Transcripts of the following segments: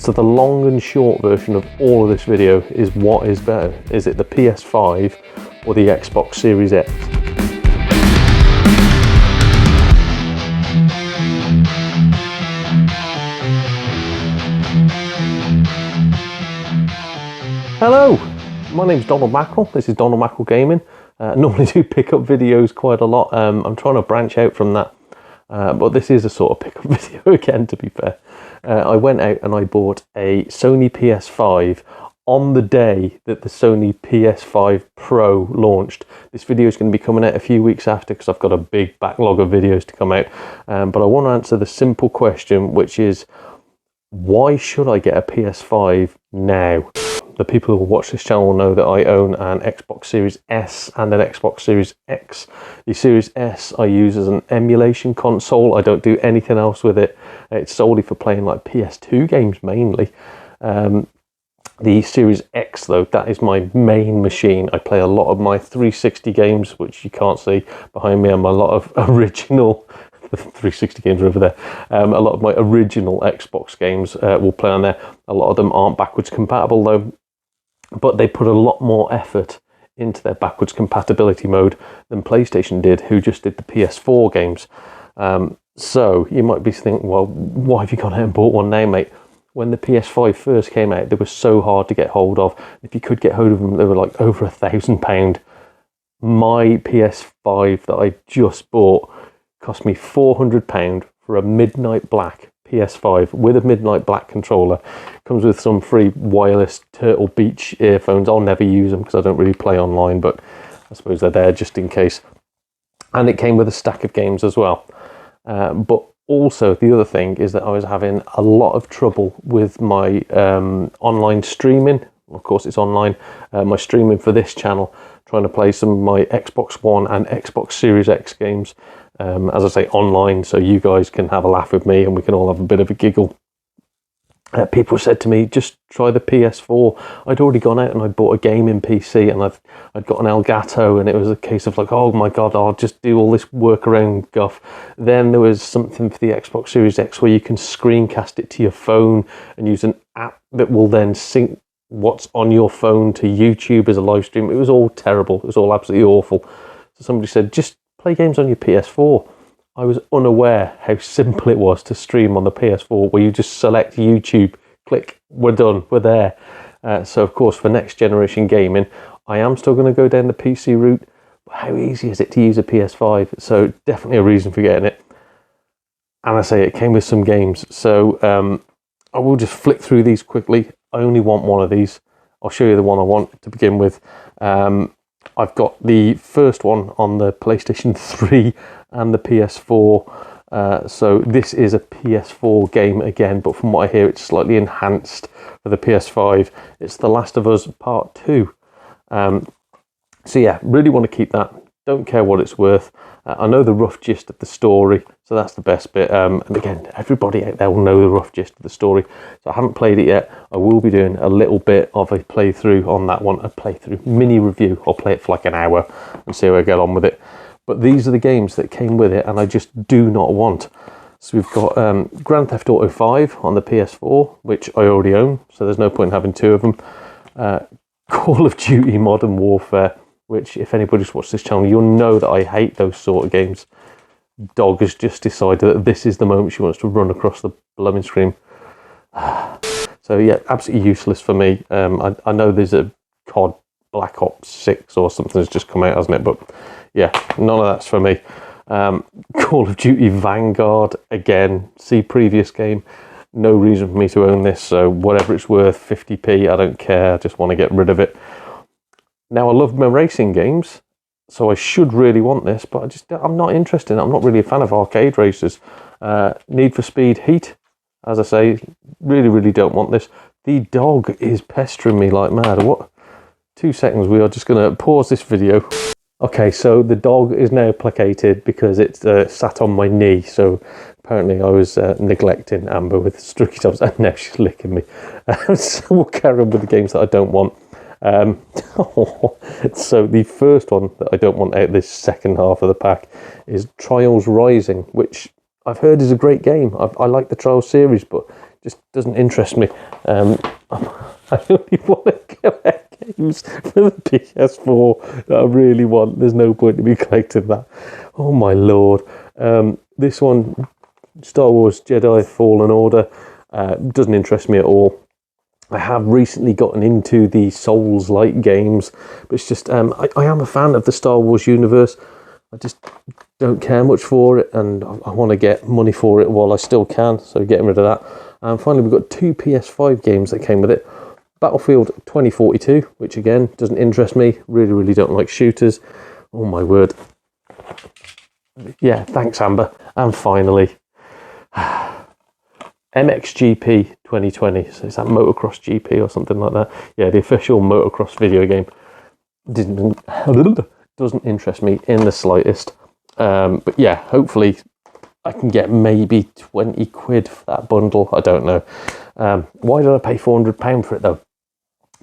So the long and short version of all of this video is, what is better? Is it the PS5 or the Xbox Series X? Hello, my name's Donald Mackerel. This is Donald Mackerel Gaming. I normally do pickup videos quite a lot. I'm trying to branch out from that, but this is a sort of pickup video again, to be fair. I went out and I bought a Sony PS5 on the day that the Sony PS5 Pro launched. This video is going to be coming out a few weeks after because I've got a big backlog of videos to come out. But I want to answer the simple question, which is, why should I get a PS5 now? The people who watch this channel know that I own an Xbox Series S and an Xbox Series X. The Series S I use as an emulation console. I don't do anything else with it. It's solely for playing like PS2 games mainly. The Series X though, that is my main machine. I play a lot of my 360 games, which you can't see behind me, and a lot of original 360 games are over there. A lot of my original Xbox games will play on there. A lot of them aren't backwards compatible though, but they put a lot more effort into their backwards compatibility mode than PlayStation did, who just did the PS4 games. So you might be thinking, well, why have you gone out and bought one now, mate? When the PS5 first came out, they were so hard to get hold of. If you could get hold of them, they were like over £1,000. My PS5 that I just bought cost me £400 for a midnight black PS5 with a midnight black controller. Comes with some free wireless Turtle Beach earphones. I'll never use them because I don't really play online, but I suppose they're there just in case. And it came with a stack of games as well. But also the other thing is that I was having a lot of trouble with my online streaming. Of course it's online. My streaming for this channel, trying to play some of my Xbox One and Xbox Series X games. As I say, online, so you guys can have a laugh with me and we can all have a bit of a giggle. People said to me, just try the PS4. I'd already gone out and I bought a gaming PC, and I'd got an Elgato, and it was a case of like, oh my god, I'll just do all this workaround guff. Then there was something for the Xbox Series X where you can screencast it to your phone and use an app that will then sync what's on your phone to YouTube as a live stream. It was all terrible. It was all absolutely awful. So somebody said, just play games on your PS4. I was unaware how simple it was to stream on the PS4, where you just select YouTube, click, we're done, we're there. So of course, for next generation gaming, I am still going to go down the PC route. But how easy is it to use a PS5? So definitely a reason for getting it. And I say it came with some games. So I will just flick through these quickly. I only want one of these. I'll show you the one I want to begin with. I've got the first one on the PlayStation 3 and the PS4. So this is a PS4 game again, but from what I hear, it's slightly enhanced for the PS5. It's The Last of Us Part 2. So yeah, really want to keep that. Don't care what it's worth. I know the rough gist of the story, so that's the best bit. And again, everybody out there will know the rough gist of the story. So I haven't played it yet. I will be doing a little bit of a playthrough on that one, a playthrough mini review. I'll play it for like an hour and see how I get on with it. But these are the games that came with it, and I just do not want. So we've got Grand Theft Auto 5 on the PS4, which I already own, so there's no point in having two of them. Call of Duty Modern Warfare, which if anybody's watched this channel, you'll know that I hate those sort of games. Dog has just decided that this is the moment she wants to run across the blooming screen. So yeah, absolutely useless for me. I know there's a COD Black Ops 6 or something that's just come out, hasn't it? But yeah, none of that's for me. Call of Duty Vanguard, again, see previous game. No reason for me to own this, so whatever it's worth, 50p, I don't care, I just want to get rid of it. Now, I love my racing games, so I should really want this, but I'm not interested. I'm not really a fan of arcade races. Need for Speed Heat, as I say, really don't want this. The dog is pestering me like mad. What? 2 seconds, we are just going to pause this video. Okay, so the dog is now placated because it's sat on my knee, so apparently I was neglecting Amber with streaky tops, and now she's licking me. So we'll carry on with the games that I don't want. So the first one that I don't want out this second half of the pack is Trials Rising, which I've heard is a great game. I like the Trials series, but just doesn't interest me. I only want to collect games for the PS4 that I really want. There's no point in me collecting that. Oh my lord. This one, Star Wars Jedi Fallen Order, doesn't interest me at all. I have recently gotten into the Souls-like games, but it's just, I am a fan of the Star Wars universe. I just don't care much for it, and I want to get money for it while I still can, so getting rid of that. And finally, we've got 2 PS5 games that came with it. Battlefield 2042, which again, doesn't interest me. Really don't like shooters. Oh my word. Yeah, thanks Amber. And finally, MXGP 2020. So is that Motocross GP or something like that? Yeah, the official motocross video game. Doesn't interest me in the slightest. But yeah, hopefully I can get maybe 20 quid for that bundle. I don't know. Why did I pay £400 for it though?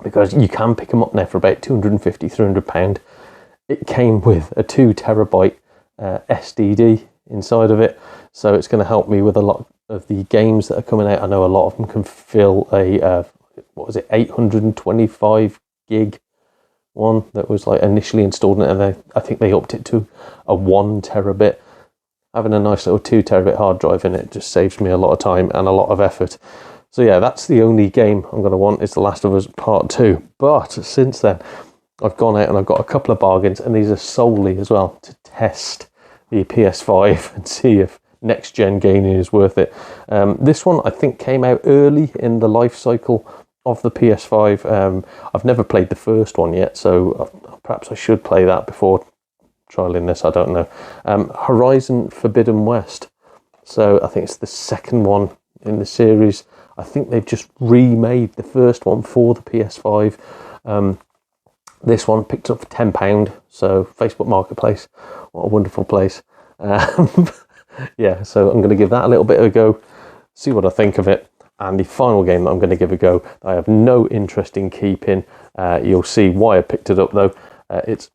Because you can pick them up now for about £250, £300. It came with a 2 terabyte SDD inside of it, so it's going to help me with a lot of the games that are coming out. I know a lot of them can fill a 825 gig one that was like initially installed in it, and I think they upped it to a 1 terabit. Having a nice little 2 terabit hard drive in it just saves me a lot of time and a lot of effort. So yeah, that's the only game I'm going to want, is The Last of Us Part 2. But since then, I've gone out and I've got a couple of bargains, and these are solely as well to test the PS5 and see if next-gen gaming is worth it. This one, I think, came out early in the life cycle of the PS5. I've never played the first one yet, so perhaps I should play that before trialing this, I don't know. Horizon Forbidden West. So I think it's the second one in the series. I think they've just remade the first one for the PS5. This one picked up for £10, so Facebook Marketplace, what a wonderful place. Yeah, so I'm going to give that a little bit of a go, see what I think of it. And the final game that I'm going to give a go, I have no interest in keeping. You'll see why I picked it up though. It's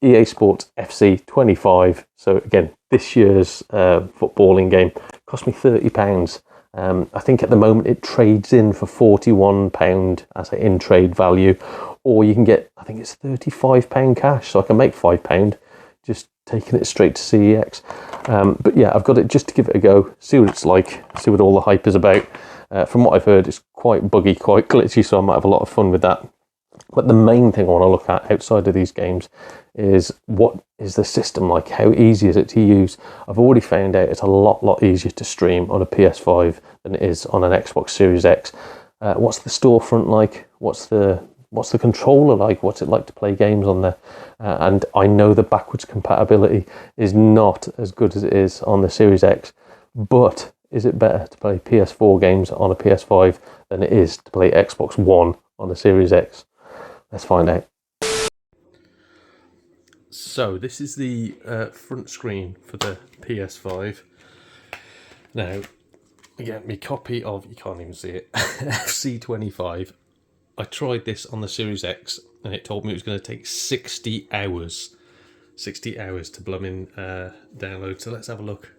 EA Sports FC 25. So again, this year's footballing game cost me £30. I think at the moment it trades in for £41 as an in-trade value, or you can get, I think it's £35 cash, so I can make £5 just taking it straight to CEX. But yeah, I've got it just to give it a go, see what it's like, see what all the hype is about. From what I've heard, it's quite buggy, quite glitchy, so I might have a lot of fun with that. But the main thing I want to look at outside of these games is, what is the system like? How easy is it to use? I've already found out it's a lot easier to stream on a PS5 than it is on an Xbox Series X. What's the storefront like? What's the controller like? What's it like to play games on there? And I know the backwards compatibility is not as good as it is on the Series X, but is it better to play PS4 games on a PS5 than it is to play Xbox One on a Series X? Let's find out. So this is the front screen for the PS5. Now, again, my copy of, you can't even see it, FC25. I tried this on the Series X and it told me it was going to take 60 hours. 60 hours to blooming download. So let's have a look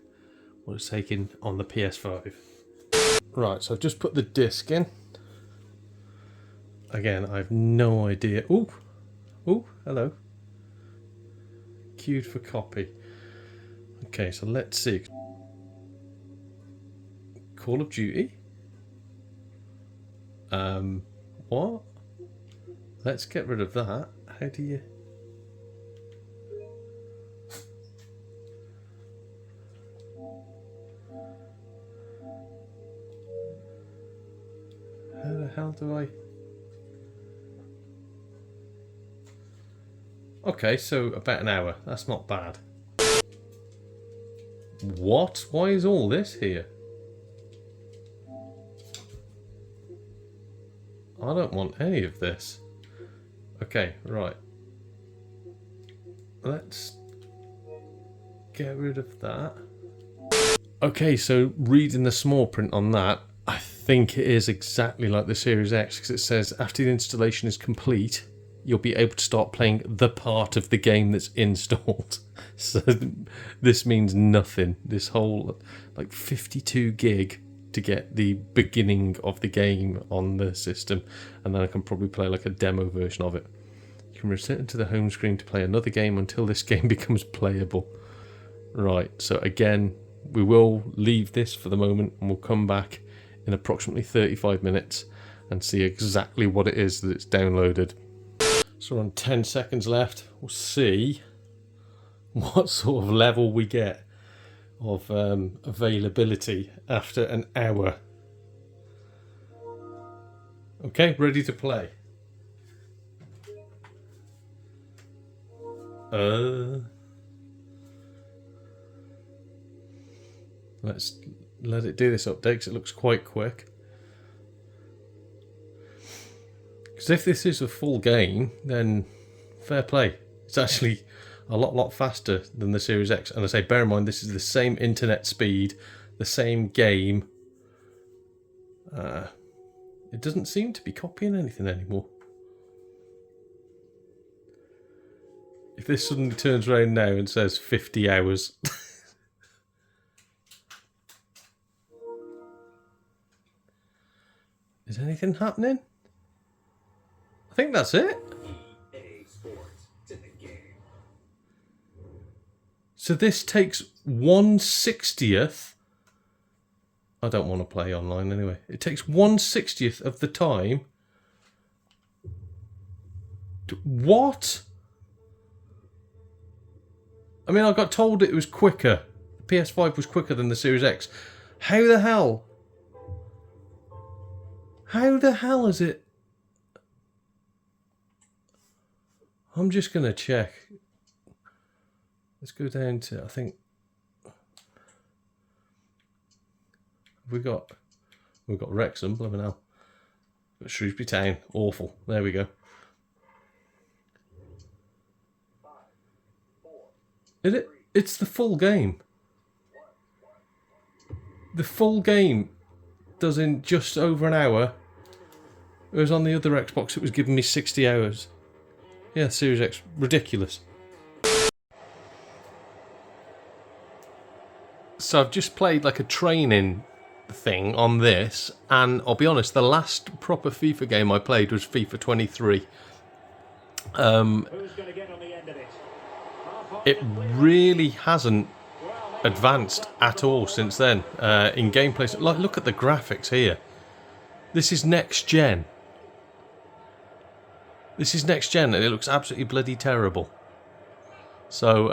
what it's taking on the PS5. Right, so I've just put the disc in. Again, I have no idea. Oh, hello. Queued for copy. Okay, so let's see. Call of Duty. What? Let's get rid of that. How do you... How the hell do I... Okay, so about an hour. That's not bad. What? Why is all this here? I don't want any of this. Okay, right. Let's get rid of that. Okay, so reading the small print on that, I think it is exactly like the Series X, because it says after the installation is complete, you'll be able to start playing the part of the game that's installed. So this means nothing. This whole like 52 gig to get the beginning of the game on the system, and then I can probably play like a demo version of it. You can return to the home screen to play another game until this game becomes playable. Right, so again, we will leave this for the moment and we'll come back in approximately 35 minutes and see exactly what it is that it's downloaded. So we're on 10 seconds left. We'll see what sort of level we get of availability after an hour. Okay, ready to play. Let's let it do this update because it looks quite quick. Because if this is a full game, then fair play. It's actually a lot faster than the Series X. And I say, bear in mind, this is the same internet speed, the same game. It doesn't seem to be copying anything anymore. If this suddenly turns around now and says 50 hours... Is anything happening? I think that's it. So this takes 1/60th. I don't want to play online anyway. It takes 1/60th of the time. What? I mean, I got told it was quicker. The PS5 was quicker than the Series X. How the hell? How the hell is it? I'm just going to check. Let's go down to, I think, we've got Wrexham, blimey hell. Got Shrewsbury Town, awful. There we go. It's the full game. The full game does in just over an hour. It was on the other Xbox, it was giving me 60 hours. Yeah, Series X, ridiculous. So I've just played like a training thing on this, and I'll be honest, the last proper FIFA game I played was FIFA 23. It really hasn't advanced at all since then in gameplay. Like, look at the graphics here. This is next gen. This is next gen and it looks absolutely bloody terrible. So,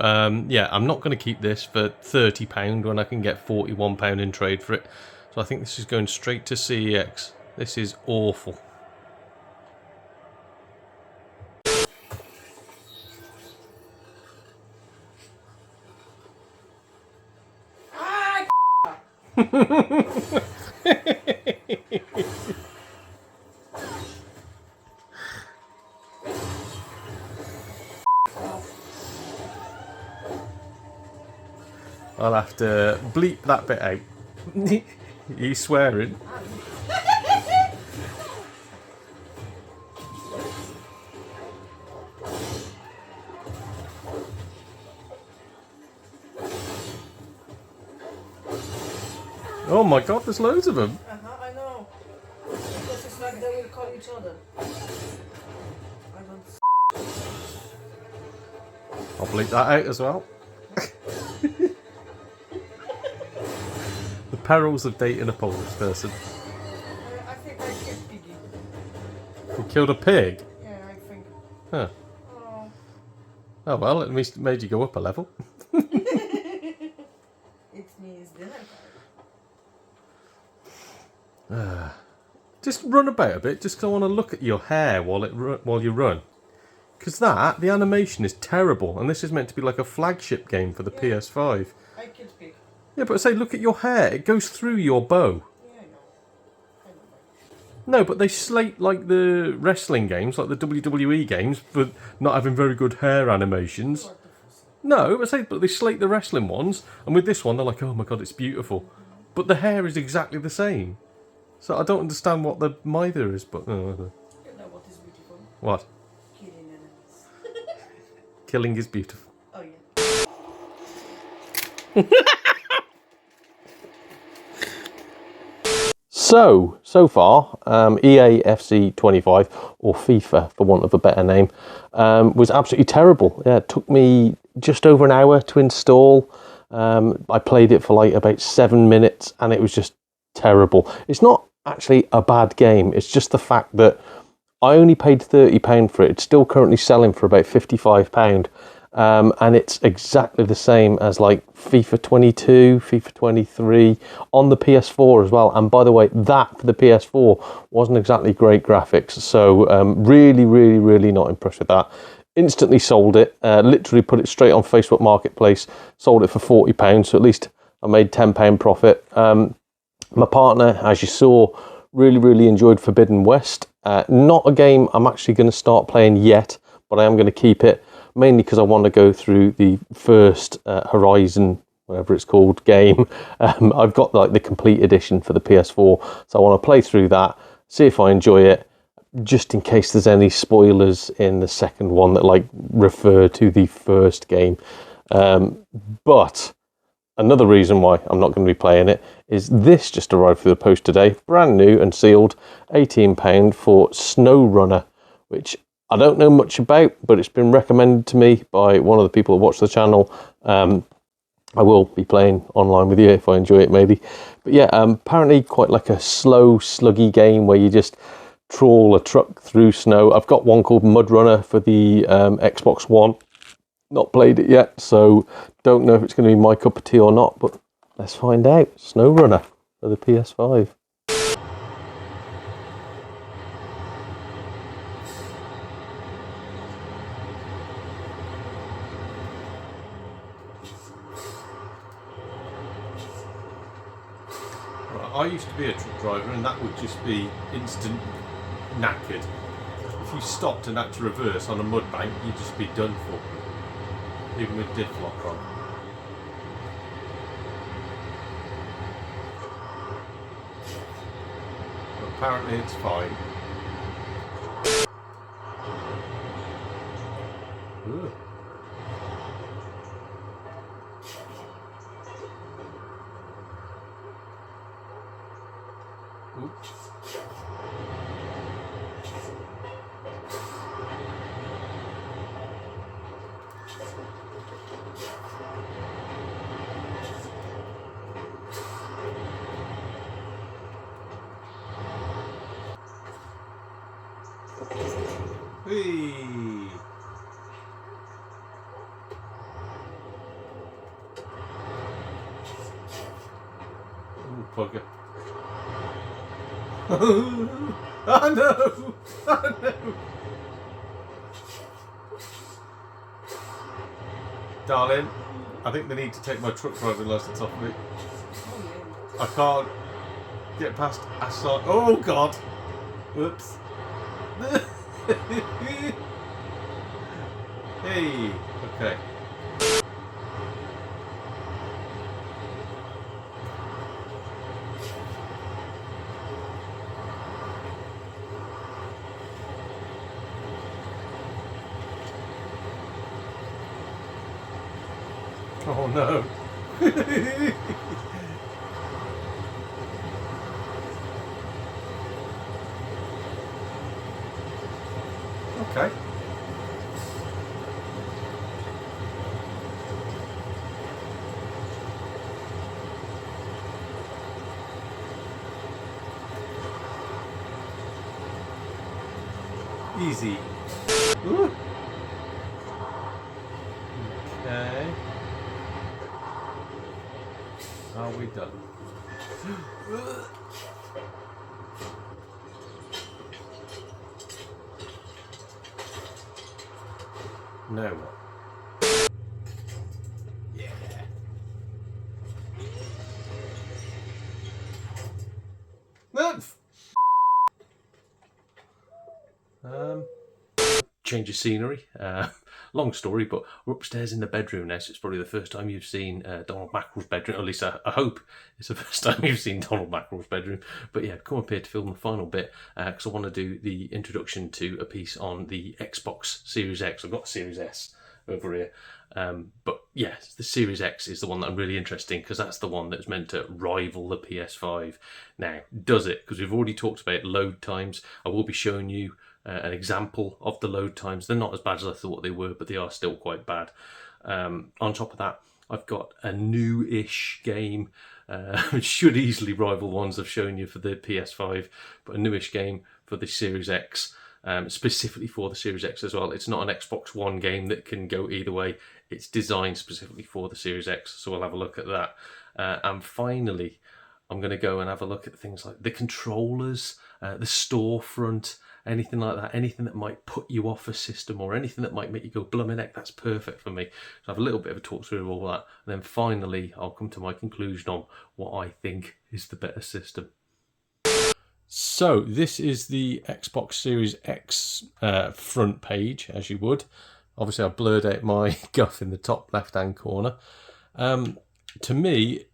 yeah, I'm not going to keep this for £30 when I can get £41 in trade for it. So I think this is going straight to CEX. This is awful. I'll have to bleep that bit out. He's swearing. Oh my god, there's loads of them. I know. Because it's like they will call each other. I'll bleep that out as well. The perils of dating a Polish person. I think I killed Piggy. You killed a pig? Yeah, I think. Huh. Oh. Oh well, at least it made you go up a level. It's me, it's dinner time. Just run about a bit, just 'cause I want to look at your hair while you run. Because the animation is terrible, and this is meant to be like a flagship game for the PS5. I killed Pig. Yeah, but say, look at your hair, it goes through your bow. Yeah, I know. I don't like it. No, but they slate like the wrestling games, like the WWE games, for not having very good hair animations. No, but they slate the wrestling ones, and with this one, they're like, oh my god, it's beautiful. But the hair is exactly the same. So I don't understand what the mither is, but... You know what is beautiful? What? Killing enemies. Killing is beautiful. Oh, yeah. So far, EA FC 25, or FIFA for want of a better name, was absolutely terrible. Yeah, it took me just over an hour to install. I played it for like about 7 minutes and it was just terrible. It's not actually a bad game, it's just the fact that I only paid £30 for it. It's still currently selling for about £55. And it's exactly the same as like FIFA 22, FIFA 23 on the PS4 as well. And by the way, that for the PS4 wasn't exactly great graphics. So really not impressed with that. Instantly sold it, literally put it straight on Facebook Marketplace, sold it for £40. So at least I made £10 profit. My partner, as you saw, really enjoyed Forbidden West. Not a game I'm actually going to start playing yet, but I am going to keep it, mainly because I want to go through the first Horizon, whatever it's called, game. I've got like the complete edition for the PS4, so I want to play through that, see if I enjoy it, just in case there's any spoilers in the second one that like refer to the first game. But another reason why I'm not going to be playing it is this just arrived through the post today, brand new and sealed, £18 for SnowRunner, which I don't know much about, but it's been recommended to me by one of the people that watch the channel. I will be playing online with you if I enjoy it, maybe. But yeah, apparently quite like a slow, sluggy game where you just trawl a truck through snow. I've got one called Mud Runner for the Xbox One. Not played it yet, so don't know if it's going to be my cup of tea or not, but let's find out. SnowRunner for the PS5. I used to be a truck driver and that would just be instant knackered. If you stopped and had to reverse on a mud bank, you'd just be done for, even with diff lock on. But apparently it's fine. Ugh. Oops. Whee! Ooh, bugger. Oh no! Oh no! Darling, I think they need to take my truck driving license off me. I can't get past Assar. Oh god! Whoops. Hey, okay. Oh no. Okay. Easy. Ooh. Okay. Are we done? No. Yeah. Change of scenery. Long story, but we're upstairs in the bedroom now, so it's probably the first time you've seen Donald Mackerel's bedroom. Or at least I hope it's the first time you've seen Donald Mackerel's bedroom. But yeah, come up here to film the final bit because I want to do the introduction to a piece on the Xbox Series X. I've got Series S over here. But yes, the Series X is the one that I'm really interested in, because that's the one that's meant to rival the PS5. Now, does it? Because we've already talked about load times. I will be showing you an example of the load times. They're not as bad as I thought they were, but they are still quite bad. On top of that, I've got a new-ish game, which should easily rival ones I've shown you for the PS5, but a newish game for the Series X. Specifically for the Series X as well. It's not an Xbox One game that can go either way. It's designed specifically for the Series X, so we'll have a look at that. And finally, I'm going to go and have a look at things like the controllers, the storefront, anything like that, anything that might put you off a system or anything that might make you go, blimey heck, that's perfect for me. So I have a little bit of a talk through of all that. And then finally, I'll come to my conclusion on what I think is the better system. So this is the Xbox Series X front page, as you would. Obviously, I've blurred out my guff in the top left-hand corner. To me,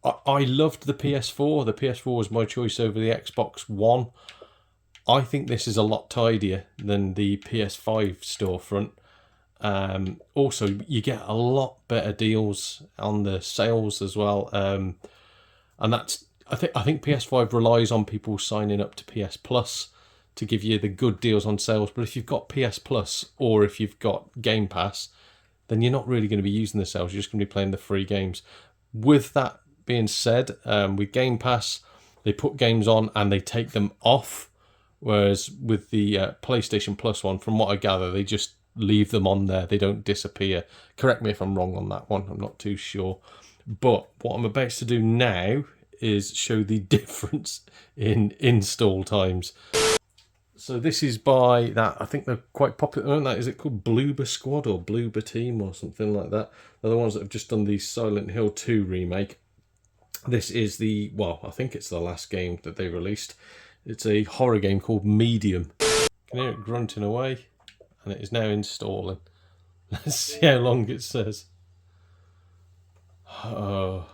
I loved the PS4. The PS4 was my choice over the Xbox One. I think this is a lot tidier than the PS5 storefront. Also, you get a lot better deals on the sales as well. And that's... I think PS5 relies on people signing up to PS Plus to give you the good deals on sales. But if you've got PS Plus or if you've got Game Pass, then you're not really going to be using the sales. You're just going to be playing the free games. With that being said, with Game Pass, they put games on and they take them off. Whereas with the PlayStation Plus one, from what I gather, they just leave them on there. They don't disappear. Correct me if I'm wrong on that one. I'm not too sure. But what I'm about to do now is show the difference in install times. So this is by that, I think they're quite popular, aren't they? Is it called Bloober Squad or Bloober Team or something like that? They're the ones that have just done the Silent Hill 2 remake. This is the, well, I think it's the last game that they released. It's a horror game called Medium. You can hear it grunting away, and it is now installing. Let's see how long it says. Oh.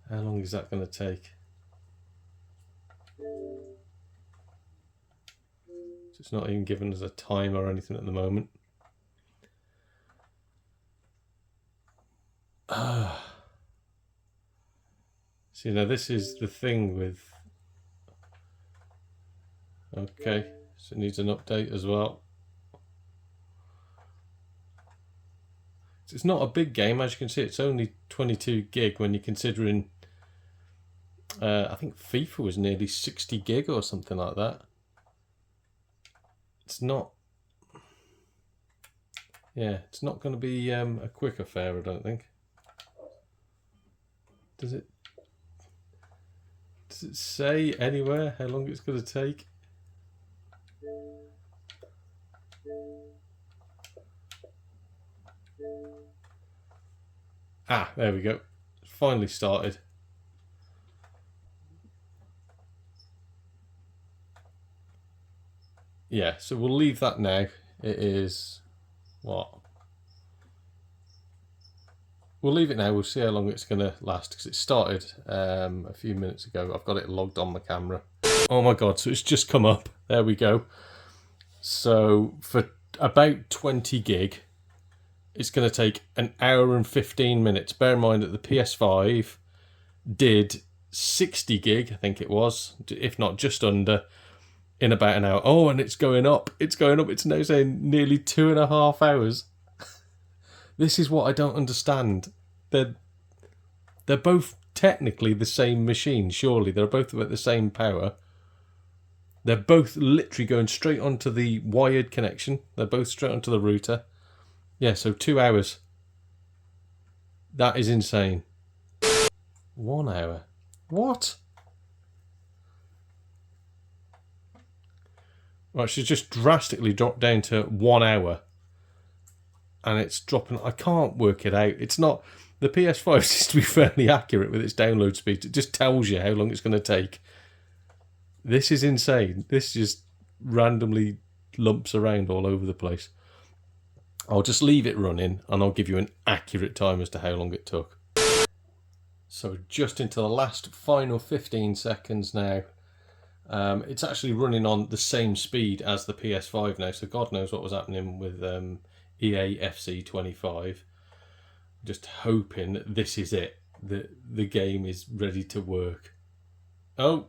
How long is that going to take? So it's not even giving us a time or anything at the moment. So, this is the thing with... Okay, so it needs an update as well. It's not a big game, as you can see. It's only 22 gig when you're considering... I think FIFA was nearly 60 gig or something like that. It's not... Yeah, it's not going to be a quick affair, I don't think. Does it say anywhere how long it's going to take? Ah, there we go. It's finally started. Yeah, so we'll leave that now. It is... what? We'll leave it now. We'll see how long it's going to last, because it started a few minutes ago. I've got it logged on my camera. Oh my god, so it's just come up. There we go. So for about 20 gig, it's going to take an hour and 15 minutes. Bear in mind that the PS5 did 60 gig, I think it was, if not just under, in about an hour. Oh, and it's going up. It's going up. It's now saying nearly 2.5 hours. This is what I don't understand. They're both technically the same machine, surely. They're both about the same power. They're both literally going straight onto the wired connection. They're both straight onto the router. Yeah, so 2 hours. That is insane. 1 hour. What? Right, she's just drastically dropped down to 1 hour. And it's dropping... I can't work it out. It's not... The PS5 seems to be fairly accurate with its download speed. It just tells you how long it's going to take. This is insane. This just randomly lumps around all over the place. I'll just leave it running and I'll give you an accurate time as to how long it took. So just into the last final 15 seconds now. It's actually running on the same speed as the PS5 now, so God knows what was happening with EA FC25. Just hoping that this is it, that the game is ready to work. Oh,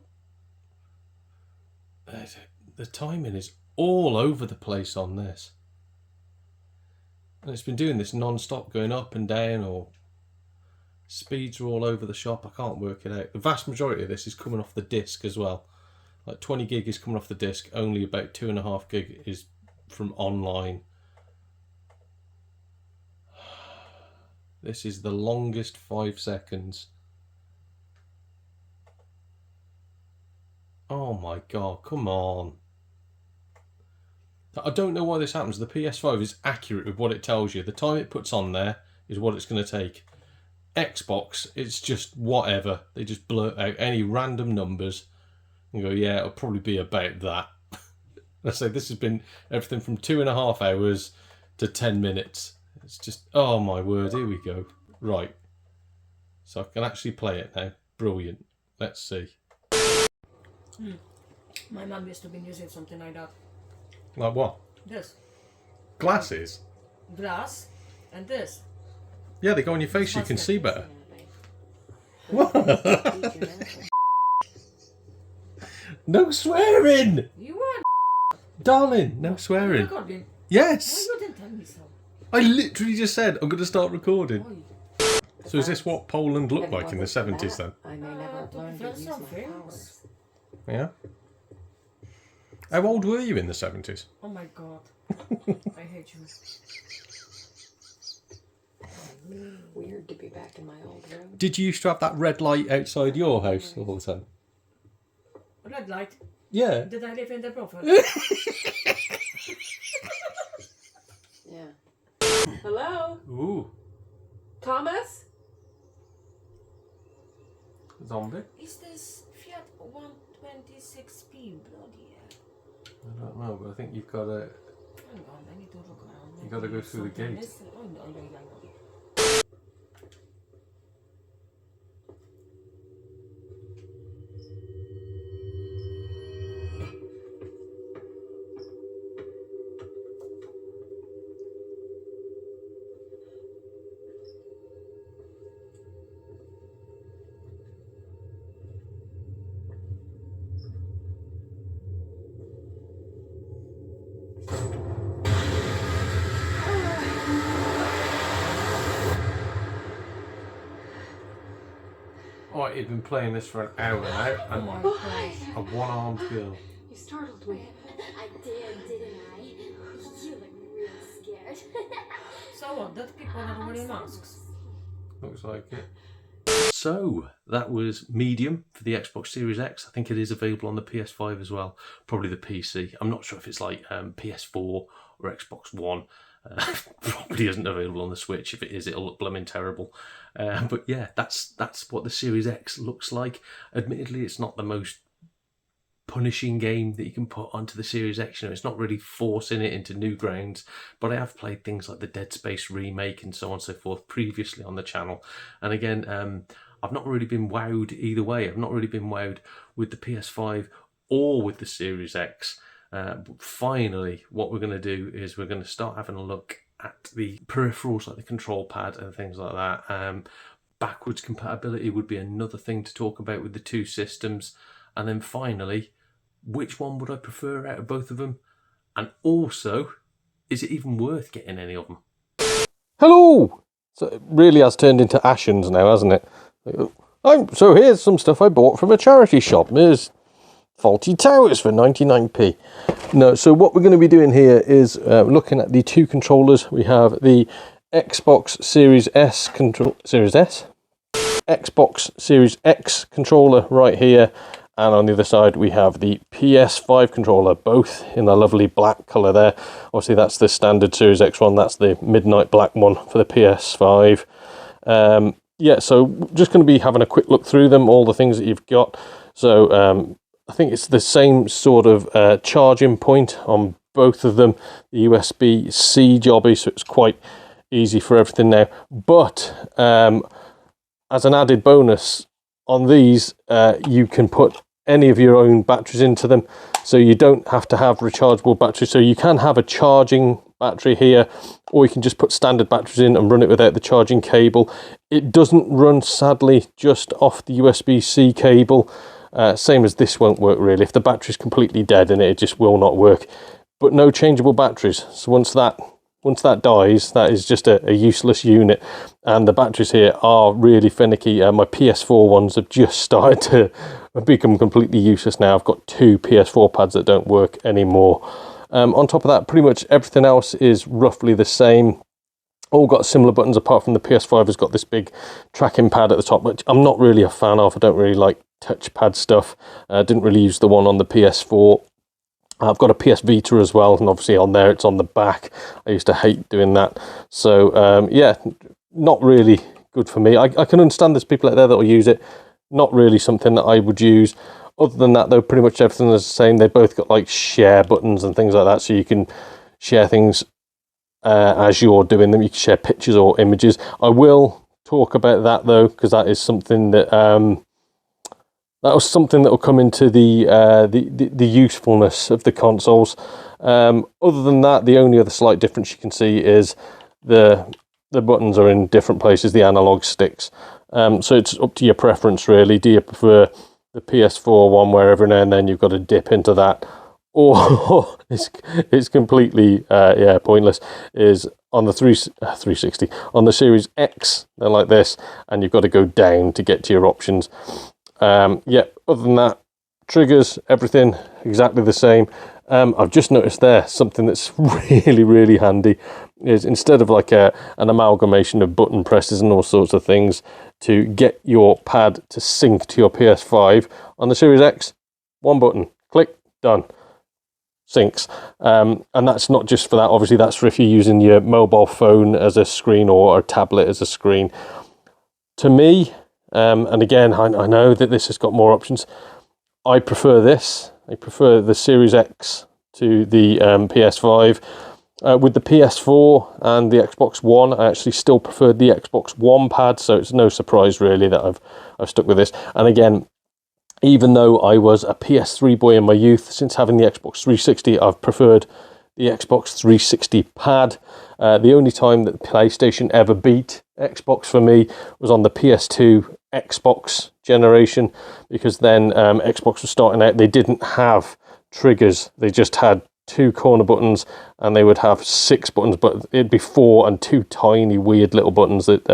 the timing is all over the place on this. And it's been doing this non-stop, going up and down, or speeds are all over the shop. I can't work it out. The vast majority of this is coming off the disc as well. Like 20 gig is coming off the disc, only about 2.5 gig is from online. This is the longest 5 seconds. Oh my God, come on. I don't know why this happens. The PS5 is accurate with what it tells you. The time it puts on there is what it's going to take. Xbox, it's just whatever. They just blurt out any random numbers and go, yeah, it'll probably be about that. I say this has been everything from 2.5 hours to 10 minutes. It's just, oh my word, here we go. Right. So I can actually play it now. Brilliant. Let's see. My mum used to be using something like that. Like what? This. Glasses? Glass and this. Yeah, they go on your face so you can see better. No swearing! You are Darling, no swearing. recording. Yes! Why you didn't tell me so? I literally just said I'm going to start recording. Oi. So is this what Poland looked like in the 70s then? I may never to learn to prevent use my something. powers. Yeah? How old were you in the 70s? Oh my God. I hate you. Weird to be back in my old room. Did you used to have that red light outside your house all the time? Red light. Yeah. Did I live in the profile? Yeah. Hello? Ooh. Thomas? Zombie? Is this Fiat 126p? Bloody hell. I don't know, but I think you've got to... Hang on, I need to look around. You gotta go through the Something gate. is- Oh, no, no, no, no. Alright, you've been playing this for an hour now, Oh and my gosh. a one-armed girl. You startled me. I did, didn't I? You look real scared. So what? That people are wearing masks. Looks like it. So, that was Medium for the Xbox Series X. I think it is available on the PS5 as well. Probably the PC. I'm not sure if it's like PS4 or Xbox One. Probably isn't available on the Switch. If it is, it'll look blooming terrible. But yeah, that's what the Series X looks like. Admittedly, it's not the most punishing game that you can put onto the Series X. You know, it's not really forcing it into new grounds, but I have played things like the Dead Space remake and so on and so forth previously on the channel. And again, I've not really been wowed either way. I've not really been wowed with the PS5 or with the Series X. But finally, what we're going to do is we're going to start having a look at the peripherals like the control pad and things like that. Backwards compatibility would be another thing to talk about with the two systems. And then finally, which one would I prefer out of both of them? And also, is it even worth getting any of them? Hello! So it really has turned into Ashens now, hasn't it? So here's some stuff I bought from a charity shop. There's Faulty Towers for 99p. No, so what we're going to be doing here is looking at the two controllers. We have the Xbox Series S Xbox Series X controller right here, and on the other side we have the PS5 controller, both in a lovely black colour there. Obviously that's the standard Series X one, that's the midnight black one for the PS5. Yeah, so just going to be having a quick look through them, all the things that you've got. So I think it's the same sort of charging point on both of them, the USB-C jobby, so it's quite easy for everything now. But as an added bonus on these, you can put any of your own batteries into them, so you don't have to have rechargeable batteries. So you can have a charging battery here, or you can just put standard batteries in and run it without the charging cable. It doesn't run, sadly, just off the USB-C cable. Same as this won't work really. If the battery's completely dead in it, it just will not work. But no changeable batteries. So once that dies, that is just a useless unit. And the batteries here are really finicky. My PS4 ones have just started to become completely useless now. I've got 2 PS4 pads that don't work anymore. On top of that, pretty much everything else is roughly the same. All got similar buttons, apart from the PS5 has got this big tracking pad at the top, which I'm not really a fan of. I don't really like touchpad stuff. Didn't really use the one on the PS4. I've got a PS Vita as well, and obviously on there it's on the back. I used to hate doing that. So yeah, not really good for me. I can understand there's people out there that will use it. Not really something that I would use. Other than that though, pretty much everything is the same. They both got like share buttons and things like that, so you can share things as you're doing them. You can share pictures or images. I will talk about that though, because that is something that that was something that will come into the usefulness of the consoles. Other than that, the only other slight difference you can see is the buttons are in different places, the analog sticks. So it's up to your preference really. Do you prefer the PS4 one where every now and then you've got to dip into that, or it's completely pointless, is on the 360, on the Series X, they're like this, and you've got to go down to get to your options. Yeah, other than that, triggers, everything exactly the same. I've just noticed there something that's really handy is, instead of like an amalgamation of button presses and all sorts of things to get your pad to sync to your PS5, on the Series X, one button, click, done, syncs. And that's not just for that, obviously that's for if you're using your mobile phone as a screen or a tablet as a screen. To me, and again, I know that this has got more options. I prefer this. I prefer the Series X to the PS5. With the PS4 and the Xbox One, I actually still preferred the Xbox One pad, so it's no surprise really that I've stuck with this. And again, even though I was a PS3 boy in my youth, since having the Xbox 360, I've preferred the Xbox 360 pad. The only time that PlayStation ever beat Xbox for me was on the PS2 Xbox generation, because then Xbox was starting out. They didn't have triggers. They just had 2 corner buttons, and they would have 6 buttons, but it'd be 4 and 2 tiny weird little buttons that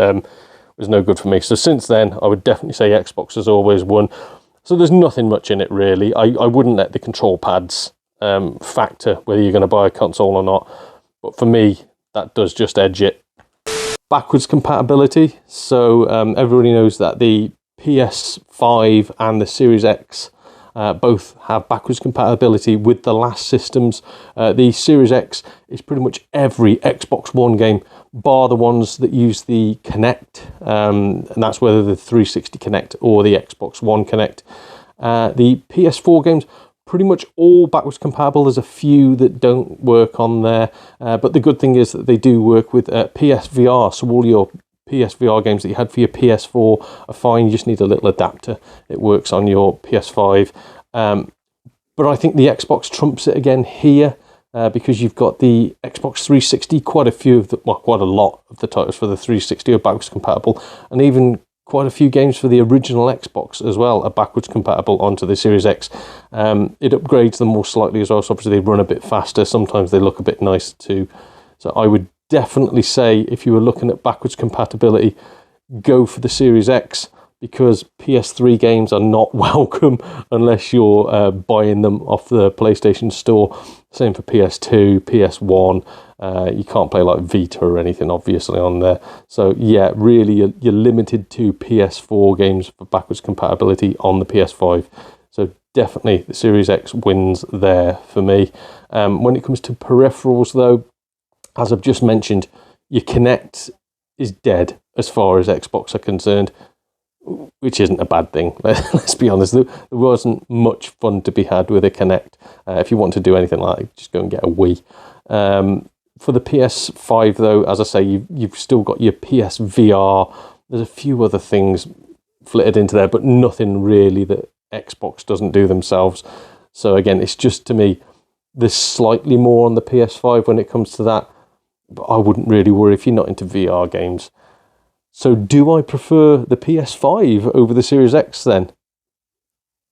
was no good for me. So since then, I would definitely say Xbox has always won. So there's nothing much in it really. I wouldn't let the control pads factor whether you're going to buy a console or not, but for me that does just edge it. Backwards compatibility. So everybody knows that the PS5 and the Series X both have backwards compatibility with the last systems. The Series X is pretty much every Xbox One game, bar the ones that use the Kinect, and that's whether the 360 Kinect or the Xbox One Kinect. The PS4 games, pretty much all backwards compatible. There's a few that don't work on there, but the good thing is that they do work with PSVR, so all your PSVR games that you had for your PS4 are fine. You just need a little adapter. It works on your PS5. But I think the Xbox trumps it again here, because you've got the Xbox 360, quite a lot of the titles for the 360 are backwards compatible, and even quite a few games for the original Xbox as well are backwards compatible onto the Series X. It upgrades them more slightly as well, so obviously they run a bit faster. Sometimes they look a bit nicer too. So I would definitely say, if you were looking at backwards compatibility, go for the Series X, because PS3 games are not welcome unless you're buying them off the PlayStation Store. Same for PS2, PS1. You can't play like Vita or anything, obviously, on there. So yeah, really, you're limited to PS4 games for backwards compatibility on the PS5. So definitely the Series X wins there for me. When it comes to peripherals, though, as I've just mentioned, your Kinect is dead as far as Xbox are concerned, which isn't a bad thing. Let's be honest, there wasn't much fun to be had with a Kinect. If you want to do anything like that, just go and get a Wii. For the PS5, though, as I say, you've still got your PSVR. There's a few other things flitted into there, but nothing really that Xbox doesn't do themselves. So again, it's just, to me, there's slightly more on the PS5 when it comes to that, but I wouldn't really worry if you're not into VR games. So do I prefer the PS5 over the Series X then?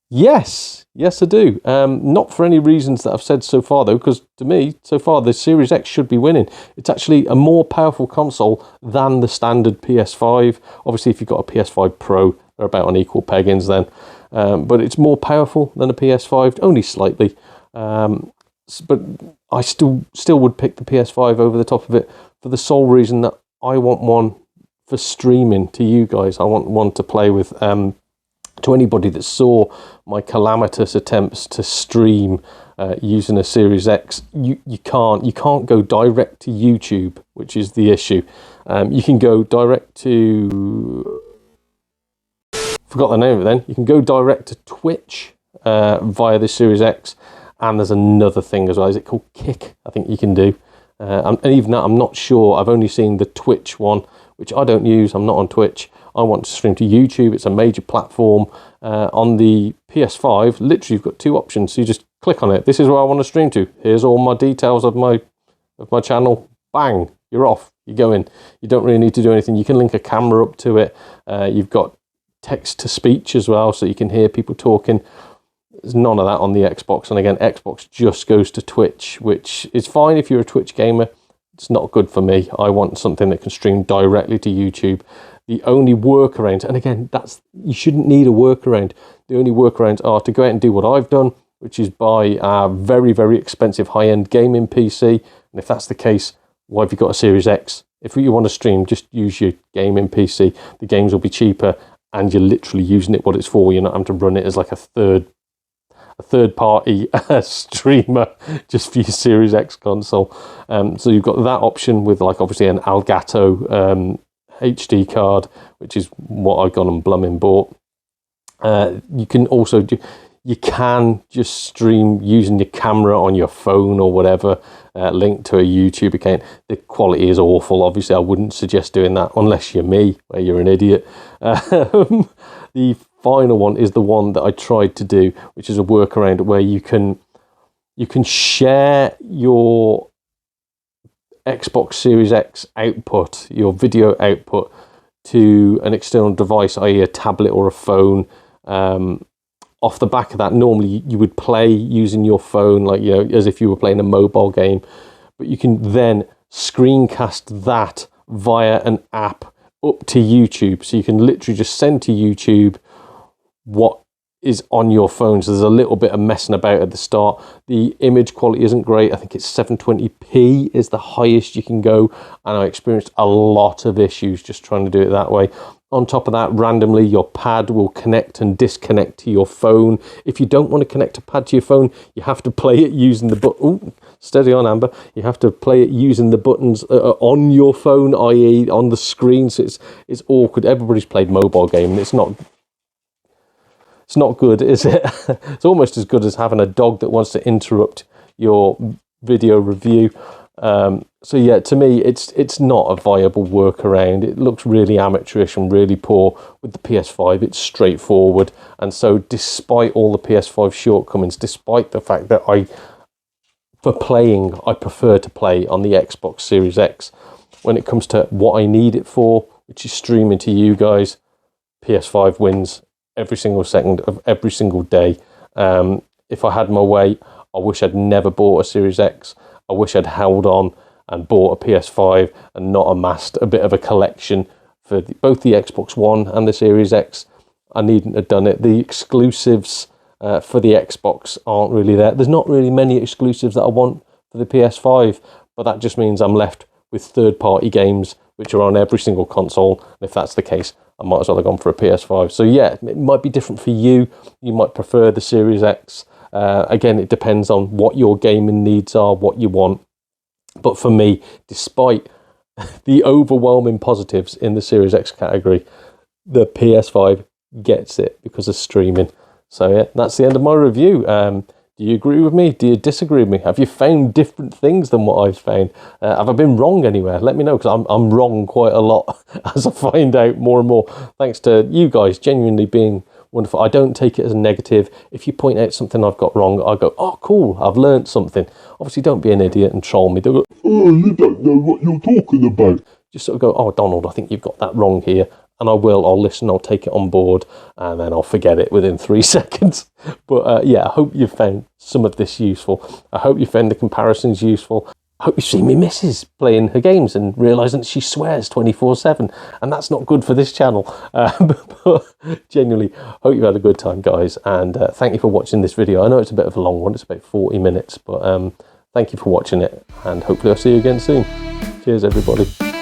Yes, I do. Not for any reasons that I've said so far, though, because to me, so far, the Series X should be winning. It's actually a more powerful console than the standard PS5. Obviously, if you've got a PS5 Pro, they're about on equal peggings then. But it's more powerful than a PS5, only slightly. But I still would pick the PS5 over the top of it for the sole reason that I want one for streaming to you guys. I want one to play with. To anybody that saw my calamitous attempts to stream using a Series X, you can't go direct to YouTube, which is the issue. You can go direct to, forgot the name of it then. You can go direct to Twitch via the Series X, and there's another thing as well. Is it called Kick? I think you can do. And even that, I'm not sure. I've only seen the Twitch one, which I don't use. I'm not on Twitch. I want to stream to YouTube. It's a major platform. On the PS5, literally, you've got two options. So you just click on it. This is where I want to stream to. Here's all my details of my channel. Bang, you're off. You go in. You don't really need to do anything. You can link a camera up to it. You've got text to speech as well, so you can hear people talking. There's none of that on the Xbox. And again, Xbox just goes to Twitch, which is fine if you're a Twitch gamer. It's not good for me. I want something that can stream directly to YouTube. The only workaround, and again, you shouldn't need a workaround. The only workarounds are to go out and do what I've done, which is buy a very, very expensive high-end gaming PC. And if that's the case, why have you got a Series X? If you want to stream, just use your gaming PC. The games will be cheaper, and you're literally using it what it's for. You're not having to run it as like a third-party streamer just for your Series X console. So you've got that option with, like, obviously an Elgato HD card, which is what I got and Blummin bought. You can also you can just stream using your camera on your phone or whatever, linked to a YouTube account. The quality is awful. Obviously, I wouldn't suggest doing that unless you're me, where you're an idiot. The final one is the one that I tried to do, which is a workaround where you can share your Xbox Series X output, your video output, to an external device, i.e. a tablet or a phone. Off the back of that, normally you would play using your phone, like, as if you were playing a mobile game, but you can then screencast that via an app up to YouTube. So you can literally just send to YouTube what is on your phone. So there's a little bit of messing about at the start. The image quality isn't great. I think it's 720p is the highest you can go, and I experienced a lot of issues just trying to do it that way. On top of that, randomly your pad will connect and disconnect to your phone. If you don't want to connect a pad to your phone, you have to play it using the button. Steady on, Amber. You have to play it using the buttons on your phone, i.e. on the screen. So it's awkward. Everybody's played mobile game, and it's not good, is it? It's almost as good as having a dog that wants to interrupt your video review. So yeah, to me, it's not a viable workaround. It looks really amateurish and really poor. With the PS5, it's straightforward. And so despite all the PS5 shortcomings, despite the fact that for playing, I prefer to play on the Xbox Series X, when it comes to what I need it for, which is streaming to you guys, PS5 wins every single second of every single day. If I had my way, I wish I'd never bought a Series X. I wish I'd held on and bought a PS5 and not amassed a bit of a collection for both the Xbox One and the Series X. I needn't have done it. The exclusives for the Xbox aren't really there. There's not really many exclusives that I want for the PS5, but that just means I'm left with third-party games which are on every single console. And if that's the case, I might as well have gone for a PS5. So yeah, it might be different for you. You might prefer the Series X. Again, it depends on what your gaming needs are, what you want. But for me, despite the overwhelming positives in the Series X category, the PS5 gets it because of streaming. So yeah, that's the end of my review. Do you agree with me? Do you disagree with me? Have you found different things than what I've found? Have I been wrong anywhere? Let me know, because I'm wrong quite a lot as I find out more and more. Thanks to you guys genuinely being wonderful. I don't take it as a negative. If you point out something I've got wrong, I go, oh, cool, I've learnt something. Obviously, don't be an idiot and troll me. Don't go, oh, you don't know what you're talking about. Just sort of go, oh, Donald, I think you've got that wrong here. And I'll listen, I'll take it on board, and then I'll forget it within 3 seconds. But yeah, I hope you've found some of this useful. I hope you found the comparisons useful. I hope you've seen me missus playing her games and realising that she swears 24/7, and that's not good for this channel. But genuinely, hope you've had a good time, guys, and thank you for watching this video. I know it's a bit of a long one, it's about 40 minutes, but thank you for watching it, and hopefully I'll see you again soon. Cheers, everybody.